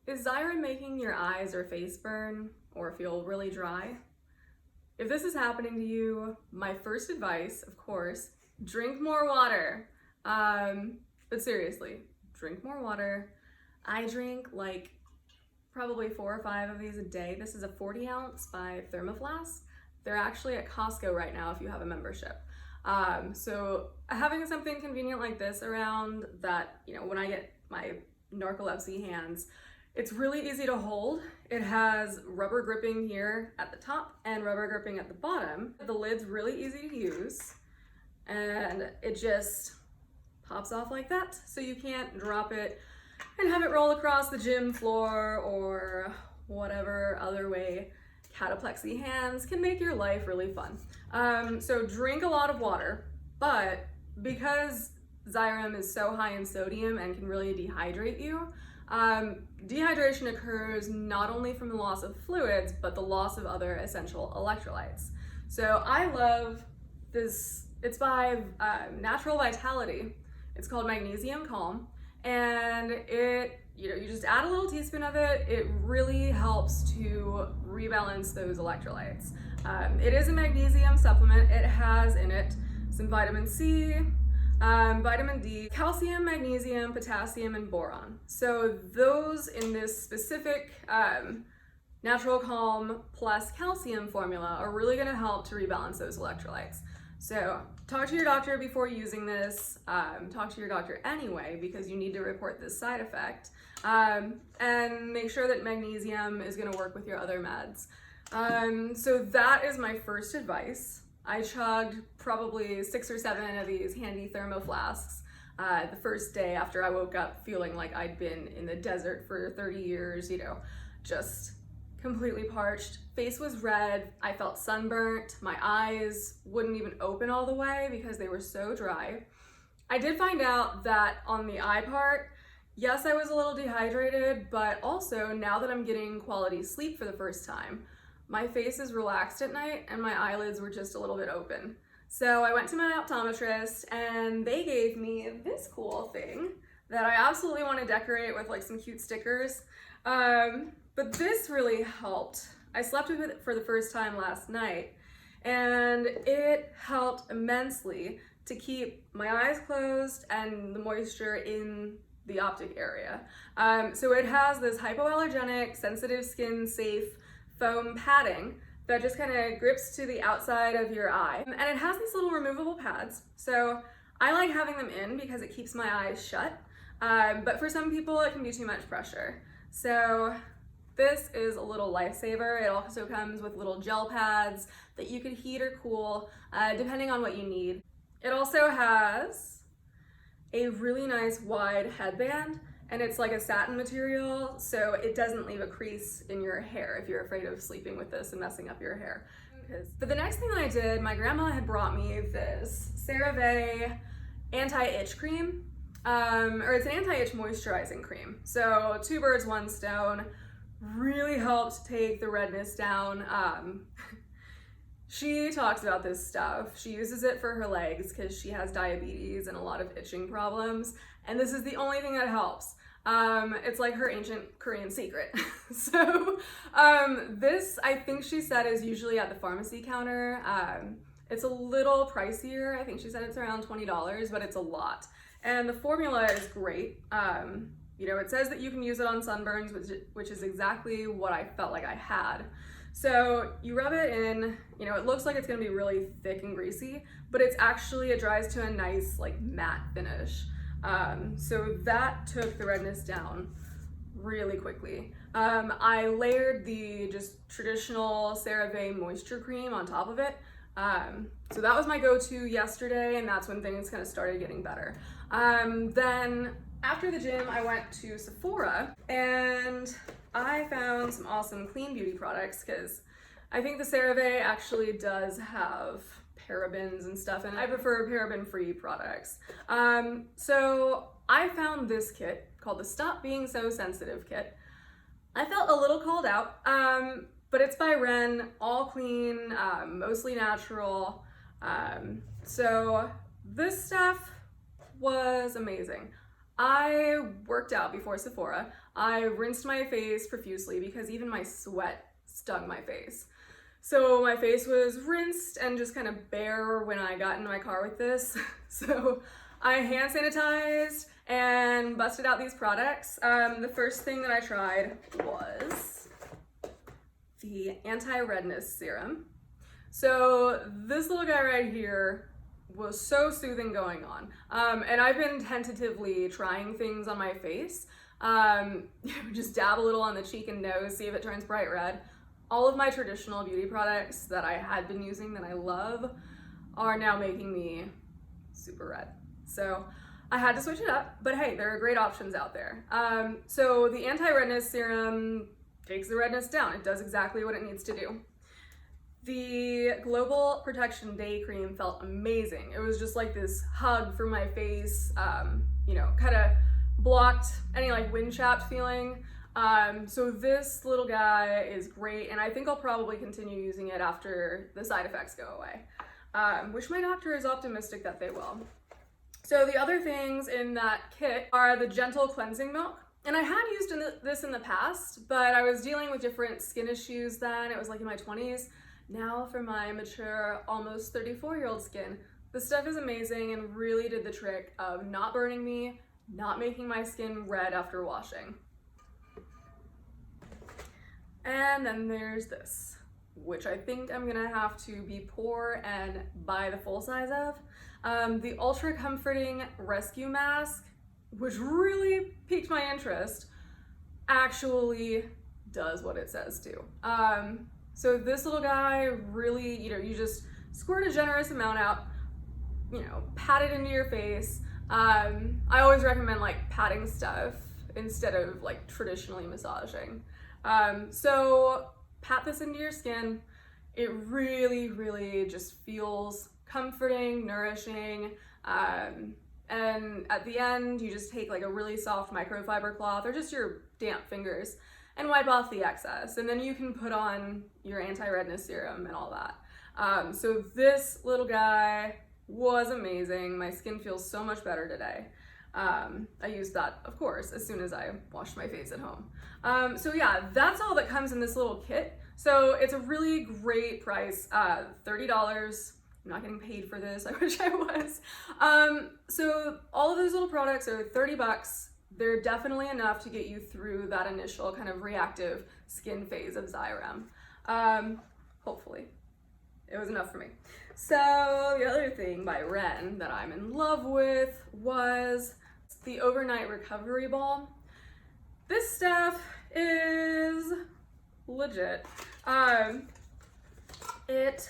Is Xyrem making your eyes or face burn or feel really dry? If this is happening to you, my first advice, of course, drink more water. But seriously, drink more water. I drink like probably 4 or 5 of these a day. This is a 40 ounce by Thermoflask. They're actually at Costco right now if you have a membership. So having something convenient like this around that, when I get my narcolepsy hands, it's really easy to hold. It has rubber gripping here at the top and rubber gripping at the bottom. The lid's really easy to use and it just pops off like that. So you can't drop it and have it roll across the gym floor or whatever other way cataplexy hands can make your life really fun. So drink a lot of water, but because Xyrem is so high in sodium and can really dehydrate you, dehydration occurs not only from the loss of fluids, but the loss of other essential electrolytes. So I love this, it's by Natural Vitality. It's called Magnesium Calm, and you just add a little teaspoon of it. It really helps to rebalance those electrolytes. It is a magnesium supplement. It has in it some vitamin C, vitamin D, calcium, magnesium, potassium, and boron. So those in this specific Natural Calm plus calcium formula are really gonna help to rebalance those electrolytes. So talk to your doctor before using this. Talk to your doctor anyway, because you need to report this side effect. And make sure that magnesium is gonna work with your other meds. So that is my first advice. I chugged probably 6 or 7 of these handy thermoflasks the first day after I woke up feeling like I'd been in the desert for 30 years, just completely parched. Face was red, I felt sunburnt, my eyes wouldn't even open all the way because they were so dry. I did find out that on the eye part, yes, I was a little dehydrated, but also now that I'm getting quality sleep for the first time, my face is relaxed at night and my eyelids were just a little bit open. So I went to my optometrist and they gave me this cool thing that I absolutely want to decorate with like some cute stickers. But this really helped. I slept with it for the first time last night and it helped immensely to keep my eyes closed and the moisture in the optic area. So it has this hypoallergenic, sensitive skin safe foam padding that just kind of grips to the outside of your eye. And it has these little removable pads. So I like having them in because it keeps my eyes shut. But for some people it can be too much pressure. So this is a little lifesaver. It also comes with little gel pads that you can heat or cool, depending on what you need. It also has a really nice wide headband, and it's like a satin material, so it doesn't leave a crease in your hair if you're afraid of sleeping with this and messing up your hair. But the next thing that I did, my grandma had brought me this CeraVe anti-itch cream, or it's an anti-itch moisturizing cream. So 2 birds, 1 stone, really helped take the redness down. She talks about this stuff. She uses it for her legs because she has diabetes and a lot of itching problems, and this is the only thing that helps. It's like her ancient Korean secret. So this, I think she said, is usually at the pharmacy counter. It's a little pricier. I think she said it's around $20, but it's a lot. And the formula is great. It says that you can use it on sunburns, which is exactly what I felt like I had. So you rub it in, it looks like it's gonna be really thick and greasy, but it dries to a nice like matte finish. So that took the redness down really quickly. I layered the just traditional CeraVe moisture cream on top of it. So that was my go-to yesterday, and that's when things kind of started getting better. Then after the gym, I went to Sephora and I found some awesome clean beauty products because I think the CeraVe actually does have parabens and stuff, and I prefer paraben-free products. So I found this kit called the Stop Being So Sensitive kit. I felt a little called out, but it's by Ren, all clean, mostly natural. So this stuff was amazing. I worked out before Sephora. I rinsed my face profusely because even my sweat stung my face. So my face was rinsed and just kind of bare when I got into my car with this. So I hand sanitized and busted out these products. The first thing that I tried was the anti-redness serum. So this little guy right here was so soothing going on. And I've been tentatively trying things on my face. Just dab a little on the cheek and nose, see if it turns bright red. All of my traditional beauty products that I had been using that I love are now making me super red. So I had to switch it up, but hey, there are great options out there. So the anti-redness serum takes the redness down. It does exactly what it needs to do. The Global Protection Day Cream felt amazing. It was just like this hug for my face, kind of blocked any like wind chapped feeling. So this little guy is great, and I think I'll probably continue using it after the side effects go away, which my doctor is optimistic that they will. So the other things in that kit are the Gentle Cleansing Milk. And I had used this in the past, but I was dealing with different skin issues then. It was like in my 20s. Now for my mature, almost 34-year-old skin, this stuff is amazing and really did the trick of not burning me, not making my skin red after washing. And then there's this, which I think I'm gonna have to be poor and buy the full size of. The Ultra Comforting Rescue Mask, which really piqued my interest, actually does what it says to. So this little guy really, you just squirt a generous amount out, pat it into your face. I always recommend like patting stuff instead of like traditionally massaging. So pat this into your skin. It really, really just feels comforting, nourishing. And at the end, you just take like a really soft microfiber cloth or just your damp fingers and wipe off the excess. And then you can put on your anti-redness serum and all that. So this little guy was amazing. My skin feels so much better today. I used that, of course, as soon as I washed my face at home. So yeah, that's all that comes in this little kit. So it's a really great price, $30. I'm not getting paid for this, I wish I was. So all of those little products are 30 bucks. They're definitely enough to get you through that initial kind of reactive skin phase of Xyrem. Hopefully. It was enough for me. So the other thing by Ren that I'm in love with was the Overnight Recovery Balm. This stuff is legit. It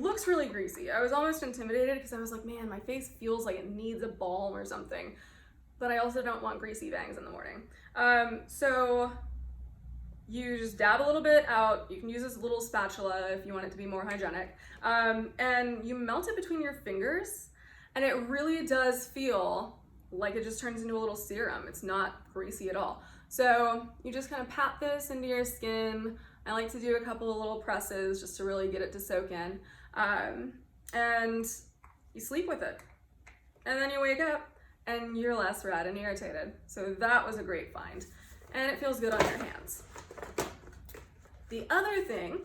looks really greasy. I was almost intimidated because I was like, man, my face feels like it needs a balm or something, but I also don't want greasy bangs in the morning. So you just dab a little bit out. You can use this little spatula if you want it to be more hygienic. And you melt it between your fingers, and it really does feel like it just turns into a little serum. It's not greasy at all. So you just kind of pat this into your skin. I like to do a couple of little presses just to really get it to soak in. And you sleep with it. And then you wake up and you're less red and irritated. So that was a great find. And it feels good on your hands. The other thing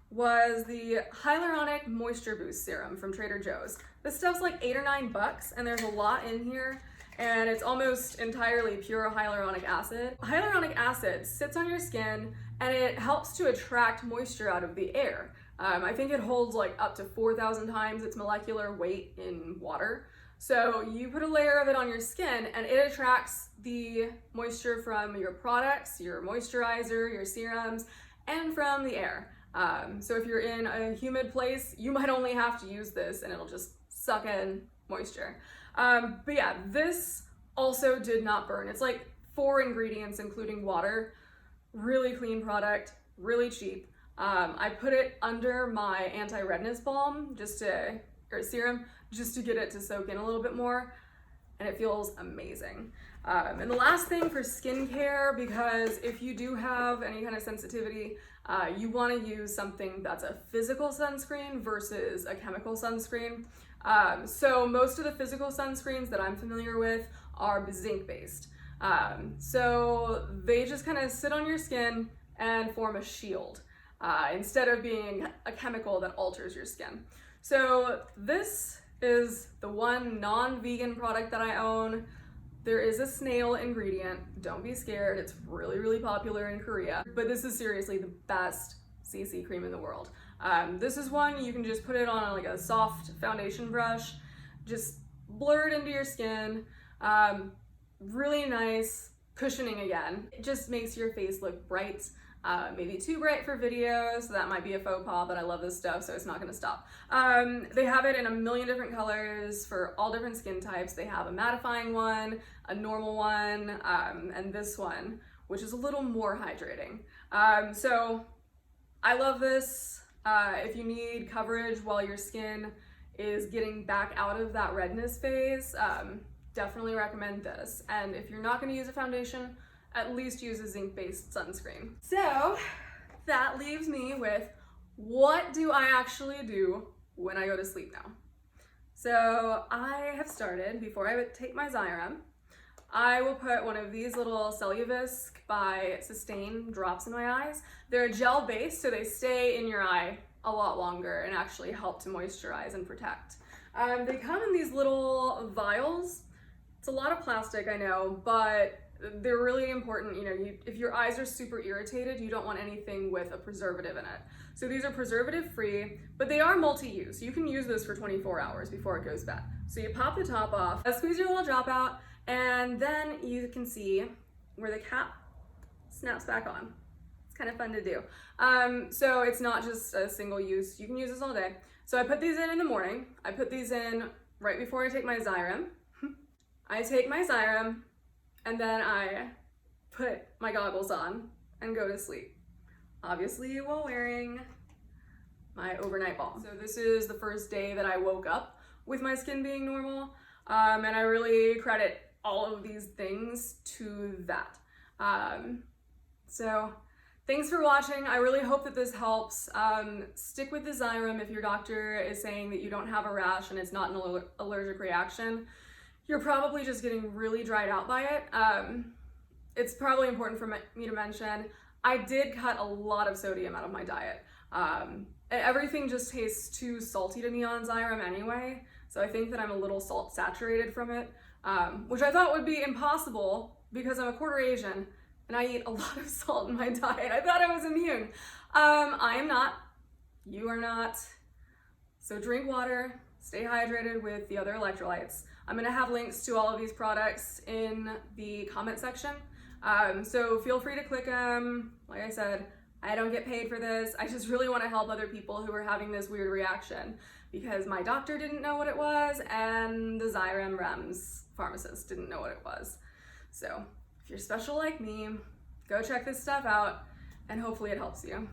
was the Hyaluronic Moisture Boost Serum from Trader Joe's. This stuff's like $8 or $9, and there's a lot in here, and it's almost entirely pure hyaluronic acid. Hyaluronic acid sits on your skin, and it helps to attract moisture out of the air. I think it holds like up to 4,000 times its molecular weight in water. So you put a layer of it on your skin, and it attracts the moisture from your products, your moisturizer, your serums, and from the air. So if you're in a humid place, you might only have to use this and it'll just suck in moisture. But yeah, this also did not burn. It's like 4 ingredients, including water. Really clean product, really cheap. I put it under my anti-redness balm, or serum, just to get it to soak in a little bit more, and it feels amazing. And the last thing for skincare, because if you do have any kind of sensitivity, you want to use something that's a physical sunscreen versus a chemical sunscreen. So most of the physical sunscreens that I'm familiar with are zinc based. So they just kind of sit on your skin and form a shield instead of being a chemical that alters your skin. So this is the one non-vegan product that I own. There is a snail ingredient. Don't be scared. It's really, really popular in Korea. But this is seriously the best CC cream in the world. This is one you can just put it on like a soft foundation brush, just blur it into your skin. Really nice cushioning again. It just makes your face look bright. Maybe too bright for videos, so that might be a faux pas, but I love this stuff, so it's not gonna stop. They have it in a million different colors for all different skin types. They have a mattifying one, a normal one, and this one, which is a little more hydrating. So I love this. If you need coverage while your skin is getting back out of that redness phase, definitely recommend this. And if you're not gonna use a foundation, at least use a zinc-based sunscreen. So that leaves me with, what do I actually do when I go to sleep now? So I have started, before I would take my Xyrem, I will put one of these little Celluvisc by Sustain drops in my eyes. They're gel based, so they stay in your eye a lot longer and actually help to moisturize and protect. They come in these little vials. It's a lot of plastic, I know, but they're really important. You know, if your eyes are super irritated, you don't want anything with a preservative in it. So these are preservative free, but they are multi-use. You can use this for 24 hours before it goes bad. So you pop the top off, squeeze your little drop out, and then you can see where the cap snaps back on. It's kind of fun to do. So it's not just a single use. You can use this all day. So I put these in the morning. I put these in right before I take my Xyrem. I take my Xyrem, and then I put my goggles on and go to sleep. Obviously while wearing my overnight balm. So this is the first day that I woke up with my skin being normal, and I really credit all of these things to that. So thanks for watching. I really hope that this helps. Stick with the Xyrem if your doctor is saying that you don't have a rash and it's not an allergic reaction. You're probably just getting really dried out by it. It's probably important for me to mention, I did cut a lot of sodium out of my diet. Everything just tastes too salty to me on Xyrem anyway, so I think that I'm a little salt saturated from it, which I thought would be impossible because I'm a quarter Asian and I eat a lot of salt in my diet. I thought I was immune. I am not. You are not. So drink water, stay hydrated with the other electrolytes. I'm gonna have links to all of these products in the comment section. So feel free to click them. Like I said, I don't get paid for this. I just really wanna help other people who are having this weird reaction because my doctor didn't know what it was and the Xyrem REMS pharmacist didn't know what it was. So if you're special like me, go check this stuff out and hopefully it helps you.